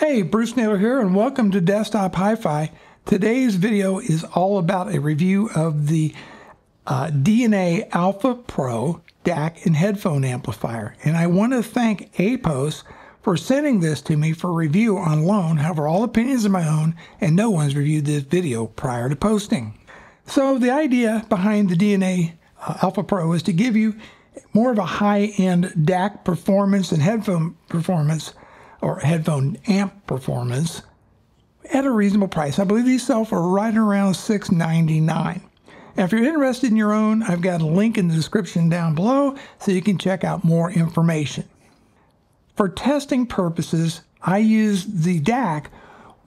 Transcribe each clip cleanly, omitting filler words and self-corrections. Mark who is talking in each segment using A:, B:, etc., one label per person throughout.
A: Hey, Bruce Naylor here, and welcome to Desktop Hi-Fi. Today's video is all about a review of the D&A Alpha Pro DAC and headphone amplifier. And I want to thank APOS for sending this to me for review on loan. However, all opinions are my own, and no one's reviewed this video prior to posting. So the idea behind the D&A Alpha Pro is to give you more of a high-end DAC performance and headphone performance, or headphone amp performance, at a reasonable price. I believe these sell for right around $6.99. And if you're interested in your own, I've got a link in the description down below so you can check out more information. For testing purposes, I use the DAC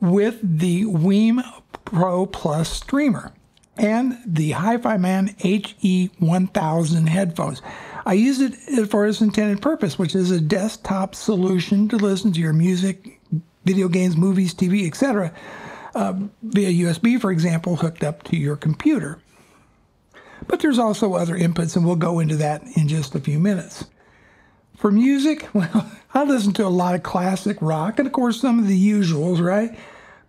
A: with the WiiM Pro Plus streamer and the HIFIMAN HE1000 headphones. I use it for its intended purpose, which is a desktop solution to listen to your music, video games, movies, TV, etc. Via USB, for example, hooked up to your computer. But there's also other inputs, and we'll go into that in just a few minutes. For music, well, I listen to a lot of classic rock, and of course some of the usuals, right?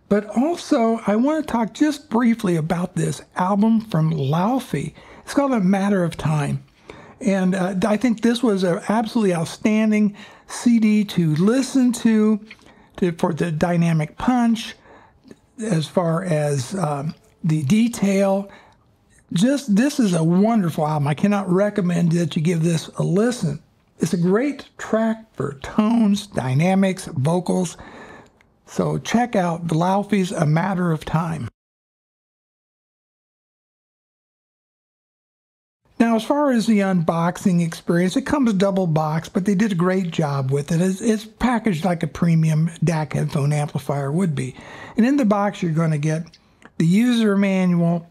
A: But also, I want to talk just briefly about this album from Laufey. It's called A Matter of Time. And I think this was an absolutely outstanding CD to listen to for the dynamic punch, as far as the detail. This is a wonderful album. I cannot recommend that you give this a listen. It's a great track for tones, dynamics, vocals. So check out the Laufey's A Matter of Time. Now, as far as the unboxing experience, it comes double boxed, but they did a great job with it. It's packaged like a premium DAC headphone amplifier would be. And in the box, you're going to get the user manual.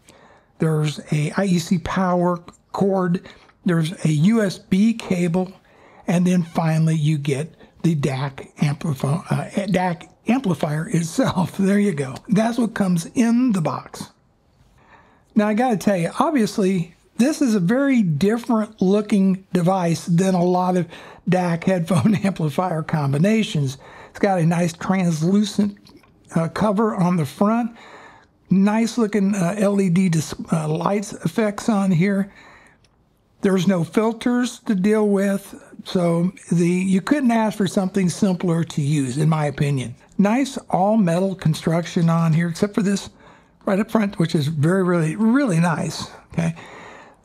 A: There's a IEC power cord. There's a USB cable. And then finally, you get the DAC amplifier itself. There you go. That's what comes in the box. Now, I got to tell you, obviously, this is a very different looking device than a lot of DAC headphone amplifier combinations. It's got a nice translucent cover on the front. Nice looking LED lights effects on here. There's no filters to deal with, so you couldn't ask for something simpler to use, in my opinion. Nice all metal construction on here, except for this right up front, which is really nice. Okay.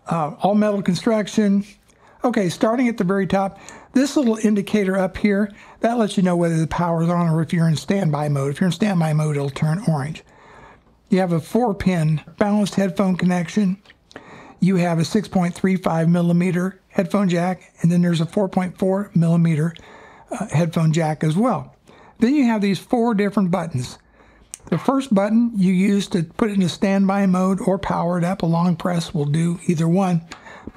A: All metal construction. Okay, starting at the very top, this little indicator up here, that lets you know whether the power is on or if you're in standby mode. If you're in standby mode, it'll turn orange. You have a 4-pin balanced headphone connection. You have a 6.35 millimeter headphone jack, and then there's a 4.4 millimeter headphone jack as well. Then you have these 4 different buttons. The first button you use to put it into standby mode or power it up. A long press will do either one.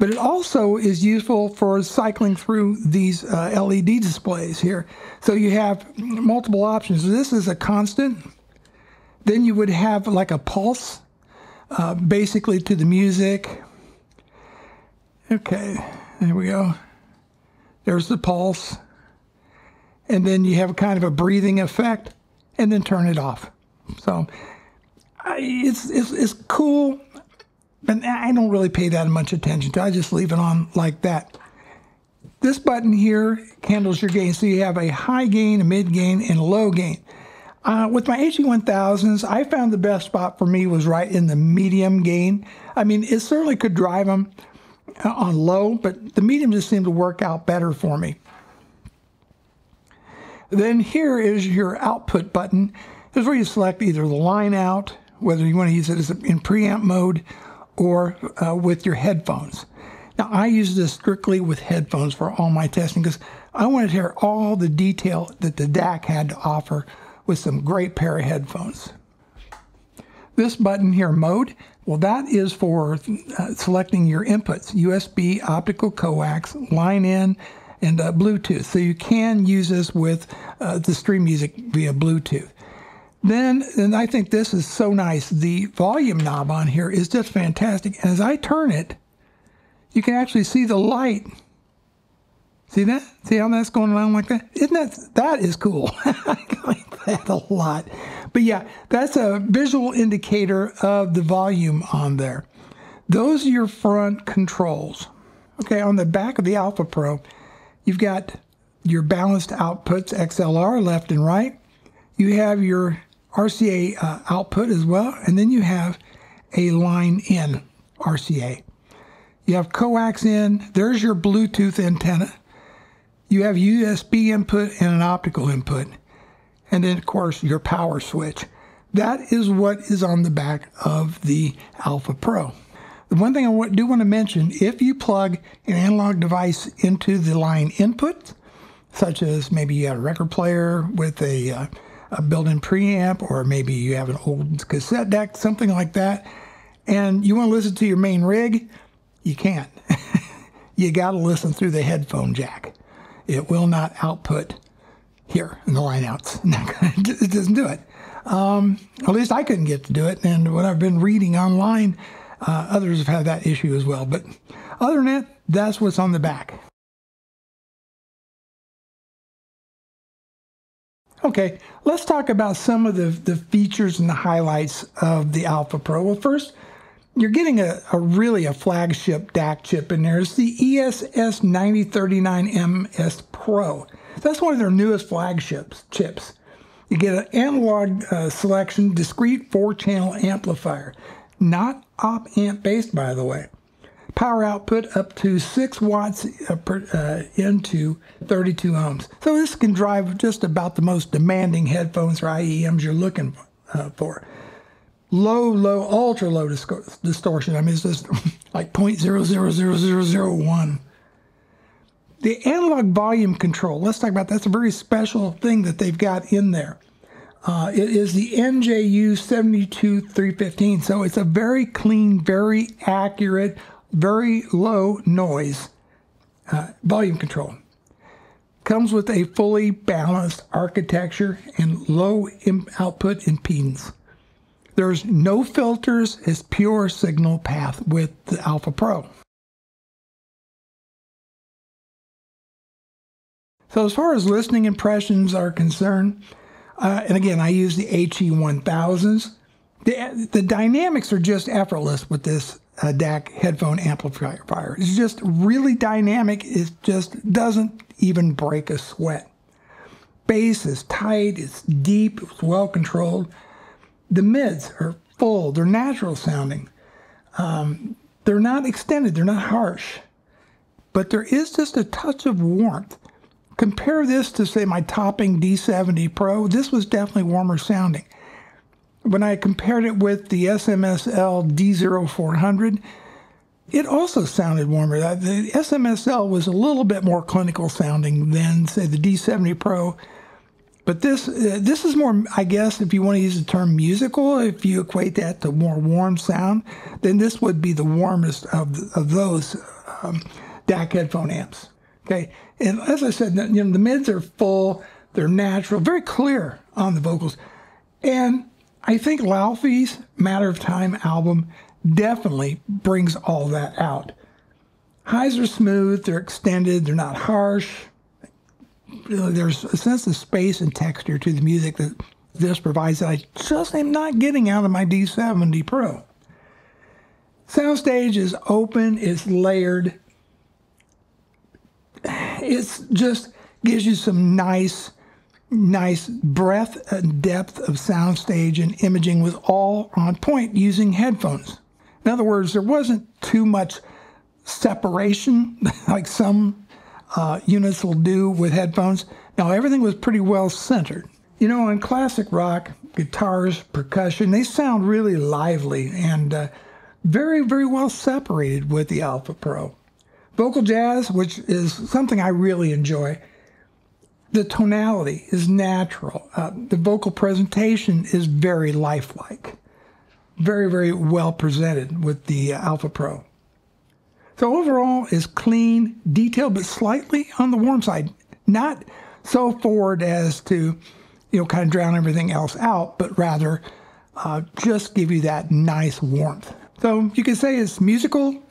A: But it also is useful for cycling through these LED displays here. So you have multiple options. This is a constant. Then you would have like a pulse, basically to the music. Okay, there we go. There's the pulse. And then you have kind of a breathing effect, and then turn it off. So it's cool, but I don't really pay that much attention to it. I just leave it on like that. This button here handles your gain. So you have a high gain, a mid gain, and a low gain. With my HE1000s, I found the best spot for me was right in the medium gain. I mean, it certainly could drive them on low, but the medium just seemed to work out better for me. Then here is your output button. This is where you select either the line out, whether you want to use it as in preamp mode or with your headphones. Now, I use this strictly with headphones for all my testing because I wanted to hear all the detail that the DAC had to offer with some great pair of headphones. This button here, mode, well, that is for selecting your inputs, USB, optical coax, line in, and Bluetooth. So you can use this with the stream music via Bluetooth. Then, and I think this is so nice, the volume knob on here is just fantastic. And as I turn it, you can actually see the light See that? See how that's going around like that? That is cool. I like that a lot. But yeah, that's a visual indicator of the volume on there. Those are your front controls. Okay, on the back of the Alpha Pro, you've got your balanced outputs, XLR, left and right. You have your RCA output as well, and then you have a line in RCA. You have coax in, there's your Bluetooth antenna. You have USB input and an optical input. And then, of course, your power switch. That is what is on the back of the Alpha Pro. The one thing I do want to mention, if you plug an analog device into the line input, such as maybe you have a record player with a built-in preamp, or maybe you have an old cassette deck, something like that, and you want to listen to your main rig, you can't. You got to listen through the headphone jack. It will not output here in the line outs. It doesn't do it. At least I couldn't get to do it, and when I've been reading online, others have had that issue as well. But other than that, that's what's on the back. Okay, let's talk about some of the features and the highlights of the Alpha Pro. Well, first, you're getting a really flagship DAC chip in there. It's the ESS 9039MS Pro. That's one of their newest flagship chips. You get an analog selection, discrete 4-channel amplifier. Not op-amp based, by the way. Power output up to 6 watts into 32 ohms. So this can drive just about the most demanding headphones or IEMs you're looking for. Ultra low distortion. I mean, it's just like 0.000001. The analog volume control, let's talk about that. That's a very special thing that they've got in there. It is the NJU 72315, so it's a very clean, very accurate, very low noise volume control. Comes with a fully balanced architecture and low output impedance. There's no filters, it's pure signal path with the Alpha Pro. So as far as listening impressions are concerned, and again, I use the HE1000s. The dynamics are just effortless with this DAC headphone amplifier. It's just really dynamic. It just doesn't even break a sweat. Bass is tight, it's deep, it's well controlled. The mids are full, they're natural sounding. They're not extended, they're not harsh. But there is just a touch of warmth. Compare this to, say, my Topping D70 Pro. This was definitely warmer sounding. When I compared it with the SMSL D0400, it also sounded warmer. The SMSL was a little bit more clinical sounding than, say, the D70 Pro. But this is more, I guess, if you want to use the term musical, if you equate that to more warm sound, then this would be the warmest of those DAC headphone amps. Okay, and as I said, the mids are full, they're natural, very clear on the vocals. And I think Laufey's Matter of Time album definitely brings all that out. Highs are smooth, they're extended, they're not harsh. There's a sense of space and texture to the music that this provides that I just am not getting out of my D70 Pro. Soundstage is open, it's layered. It just gives you some nice breadth and depth of soundstage, and imaging was all on point using headphones. In other words, there wasn't too much separation like some units will do with headphones. Now, everything was pretty well centered. You know, in classic rock, guitars, percussion, they sound really lively and very, very well separated with the Alpha Pro. Vocal jazz, which is something I really enjoy, the tonality is natural. The vocal presentation is very lifelike. Very, very well presented with the Alpha Pro. So overall, it's clean, detailed, but slightly on the warm side. Not so forward as to, kind of drown everything else out, but rather just give you that nice warmth. So you could say it's musical,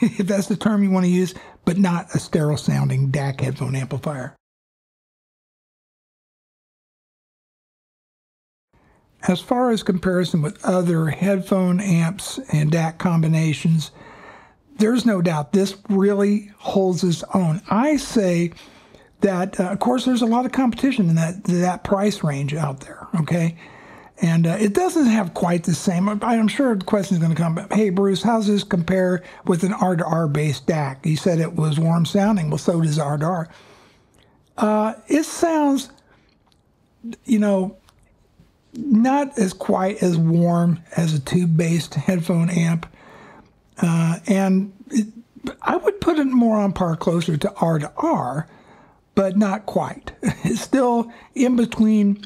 A: if that's the term you want to use, but not a sterile sounding DAC headphone amplifier. As far as comparison with other headphone amps and DAC combinations, there's no doubt this really holds its own. I say that, of course, there's a lot of competition in that price range out there, okay? And it doesn't have quite the same. I'm sure the question is going to come, hey, Bruce, how's this compare with an R2R based DAC? You said it was warm sounding. Well, so does R2R. It sounds, you know, not as quite as warm as a tube-based headphone amp. I would put it more on par closer to R2R, but not quite. It's still in between,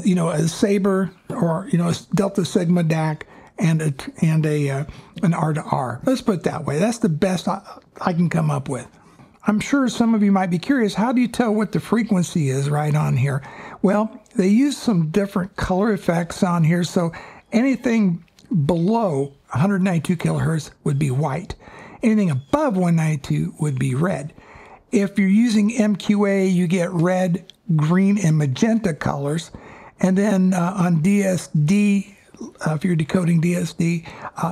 A: you know, a Sabre or, you know, a Delta Sigma DAC and an R2R. Let's put it that way. That's the best I can come up with. I'm sure some of you might be curious, how do you tell what the frequency is right on here? Well, they use some different color effects on here, so anything below 192 kilohertz would be white. Anything above 192 would be red. If you're using MQA, you get red, green, and magenta colors. And then on DSD, if you're decoding DSD,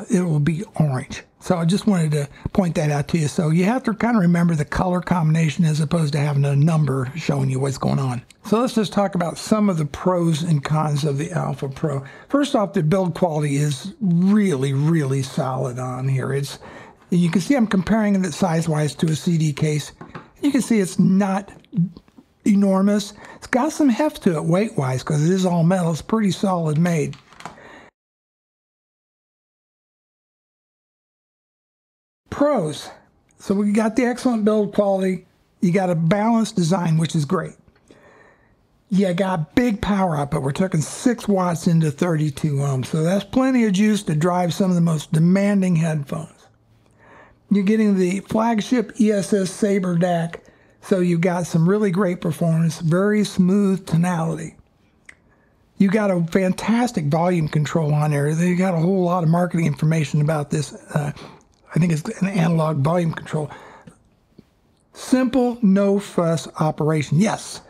A: it will be orange. So I just wanted to point that out to you. So you have to kind of remember the color combination as opposed to having a number showing you what's going on. So let's just talk about some of the pros and cons of the Alpha Pro. First off, the build quality is really, really solid on here. You can see I'm comparing it size-wise to a CD case. You can see it's not enormous. It's got some heft to it weight-wise because it is all metal. It's pretty solid made. Pros. So we got the excellent build quality. You got a balanced design, which is great. You got big power output. We're talking 6 watts into 32 ohms. So that's plenty of juice to drive some of the most demanding headphones. You're getting the flagship ESS SABRE DAC. So you've got some really great performance, very smooth tonality. You got a fantastic volume control on there. They got a whole lot of marketing information about this. I think it's an analog volume control. Simple, no fuss operation. Yes,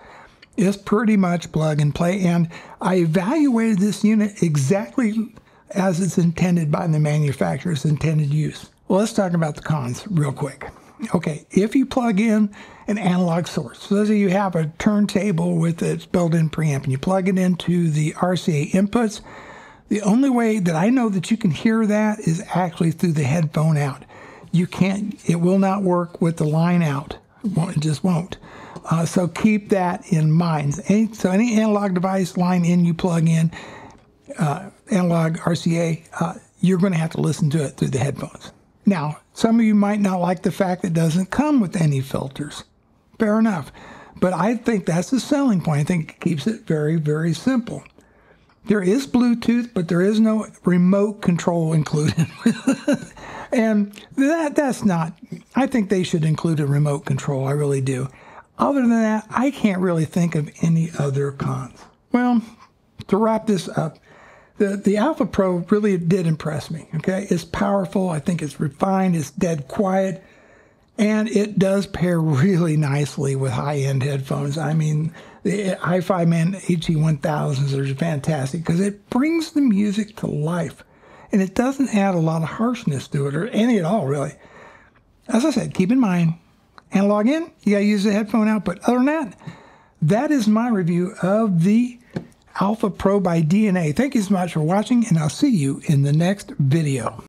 A: it's pretty much plug and play. And I evaluated this unit exactly as it's intended by the manufacturer's intended use. Well, let's talk about the cons real quick. Okay, if you plug in an analog source, so let's say you have a turntable with its built-in preamp and you plug it into the RCA inputs, the only way that I know that you can hear that is actually through the headphone out. You can't, it will not work with the line out. It just won't. So keep that in mind. So any analog device line in you plug in, analog RCA, you're going to have to listen to it through the headphones. Now, some of you might not like the fact that it doesn't come with any filters. Fair enough. But I think that's the selling point. I think it keeps it very, very simple. There is Bluetooth, but there is no remote control included. And that's not, I think they should include a remote control. I really do. Other than that, I can't really think of any other cons. Well, to wrap this up, the Alpha Pro really did impress me, okay? It's powerful. I think it's refined. It's dead quiet. And it does pair really nicely with high-end headphones. I mean, the HiFiMan HE1000s are fantastic because it brings the music to life. And it doesn't add a lot of harshness to it, or any at all, really. As I said, keep in mind, analog in, you got to use the headphone out. But other than that, that is my review of the Alpha Pro by D&A. Thank you so much for watching, and I'll see you in the next video.